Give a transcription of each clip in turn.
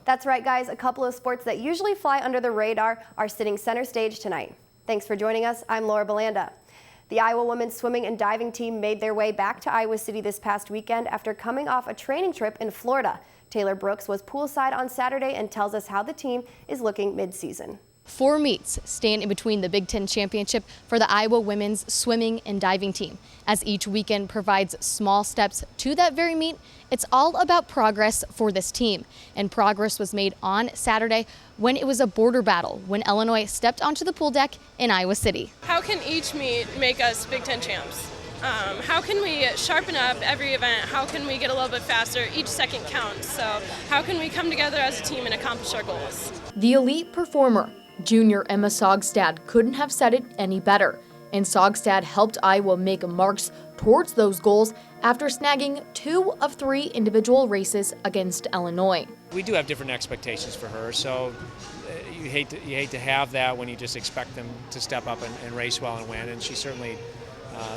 That's right, guys. A couple of sports that usually fly under the radar are sitting center stage tonight. Thanks for joining us. I'm Laura Belanda. The Iowa women's swimming and diving team made their way back to Iowa City this past weekend after coming off a training trip in Florida. Taylor Brooks was poolside on Saturday and tells us how the team is looking mid-season. 4 meets stand in between the Big Ten Championship for the Iowa women's swimming and diving team. As each weekend provides small steps to that very meet, it's all about progress for this team. And progress was made on Saturday when it was a border battle when Illinois stepped onto the pool deck in Iowa City. How can each meet make us Big Ten champs? How can we sharpen up every event? How can we get a little bit faster? Each second counts. So how can we come together as a team and accomplish our goals? The elite performer, junior Emma Sogstad, couldn't have said it any better. And Sogstad helped Iowa make marks towards those goals after snagging 2 of 3 individual races against Illinois. We do have different expectations for her, so you hate to have that when you just expect them to step up and race well and win, and she certainly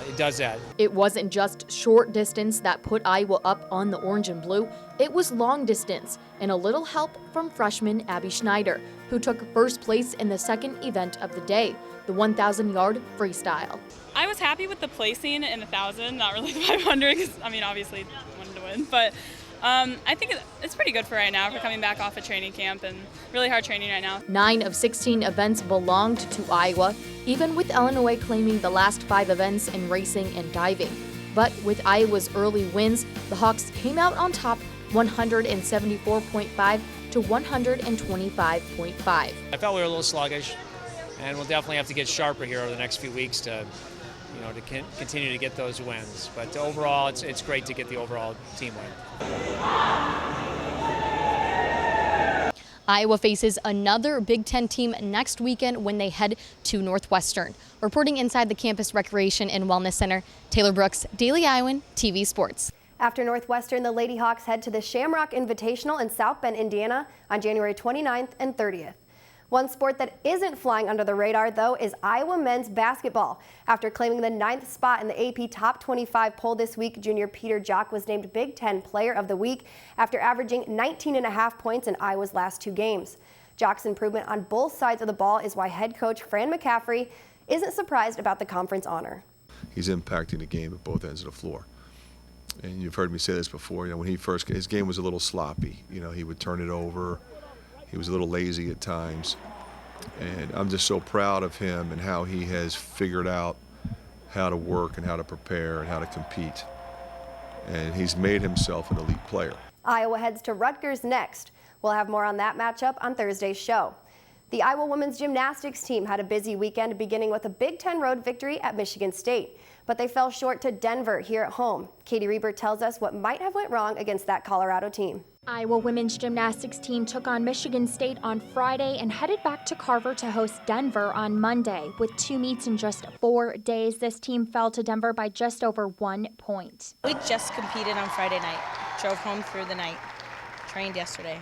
it does that. It wasn't just short distance that put Iowa up on the orange and blue. It was long distance and a little help from freshman Abby Schneider, who took first place in the second event of the day, the 1,000-yard freestyle. I was happy with the placing in the 1,000, not really the 500, because I mean obviously wanted to win, but I think it's pretty good for right now. We're coming back off a training camp and really hard training right now. 9 of 16 events belonged to Iowa, even with Illinois claiming the last 5 events in racing and diving. But with Iowa's early wins, the Hawks came out on top 174.5 to 125.5. I felt we were a little sluggish, and we'll definitely have to get sharper here over the next few weeks to continue to get those wins. But overall, it's great to get the overall team win. Iowa faces another Big Ten team next weekend when they head to Northwestern. Reporting inside the Campus Recreation and Wellness Center, Taylor Brooks, Daily Iowan TV Sports. After Northwestern, the Lady Hawks head to the Shamrock Invitational in South Bend, Indiana on January 29th and 30th. One sport that isn't flying under the radar, though, is Iowa men's basketball. After claiming the 9th spot in the AP Top 25 poll this week, junior Peter Jock was named Big Ten Player of the Week after averaging 19.5 points in Iowa's last 2 games. Jock's improvement on both sides of the ball is why head coach Fran McCaffrey isn't surprised about the conference honor. He's impacting the game at both ends of the floor. And you've heard me say this before, when his game was a little sloppy. He would turn it over. He was a little lazy at times, and I'm just so proud of him and how he has figured out how to work and how to prepare and how to compete, and he's made himself an elite player. Iowa heads to Rutgers next. We'll have more on that matchup on Thursday's show. The Iowa women's gymnastics team had a busy weekend, beginning with a Big Ten road victory at Michigan State, but they fell short to Denver here at home. Katie Reber tells us what might have went wrong against that Colorado team. Iowa women's gymnastics team took on Michigan State on Friday and headed back to Carver to host Denver on Monday. With 2 meets in just 4 days, this team fell to Denver by just over 1 point. We just competed on Friday night, drove home through the night, trained yesterday.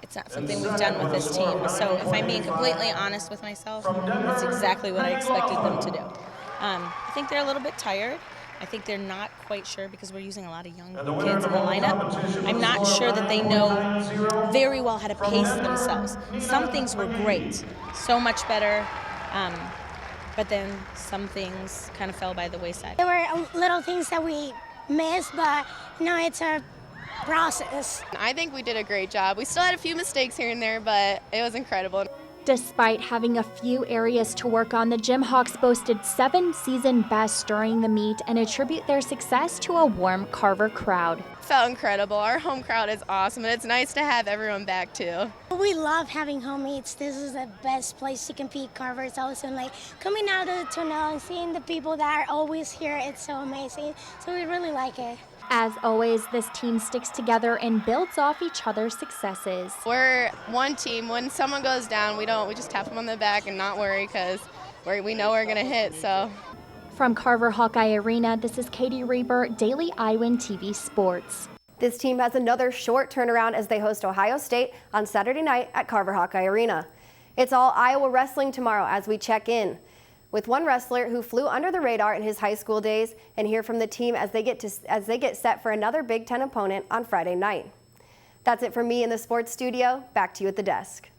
It's not something we've done with this team, so if I'm being completely honest with myself, that's exactly what I expected them to do. I think they're a little bit tired. I think they're not quite sure because we're using a lot of young kids in the lineup. I'm not sure that they know very well how to pace themselves. Some things were great, so much better, but then some things kind of fell by the wayside. There were little things that we missed, but it's a process. I think we did a great job. We still had a few mistakes here and there, but it was incredible. Despite having a few areas to work on, the Gym Hawks boasted 7 season bests during the meet and attribute their success to a warm Carver crowd. Felt incredible. Our home crowd is awesome, and it's nice to have everyone back too. We love having home meets. This is the best place to compete. Carver is also coming out of the tunnel and seeing the people that are always here. It's so amazing. So we really like it. As always, this team sticks together and builds off each other's successes. We're one team. When someone goes down, we just tap them on the back and not worry because we know we're going to hit. So. From Carver Hawkeye Arena, this is Katie Reber, Daily Iowan TV Sports. This team has another short turnaround as they host Ohio State on Saturday night at Carver Hawkeye Arena. It's all Iowa wrestling tomorrow as we check in with one wrestler who flew under the radar in his high school days, and hear from the team as they get set for another Big Ten opponent on Friday night. That's it from me in the sports studio. Back to you at the desk.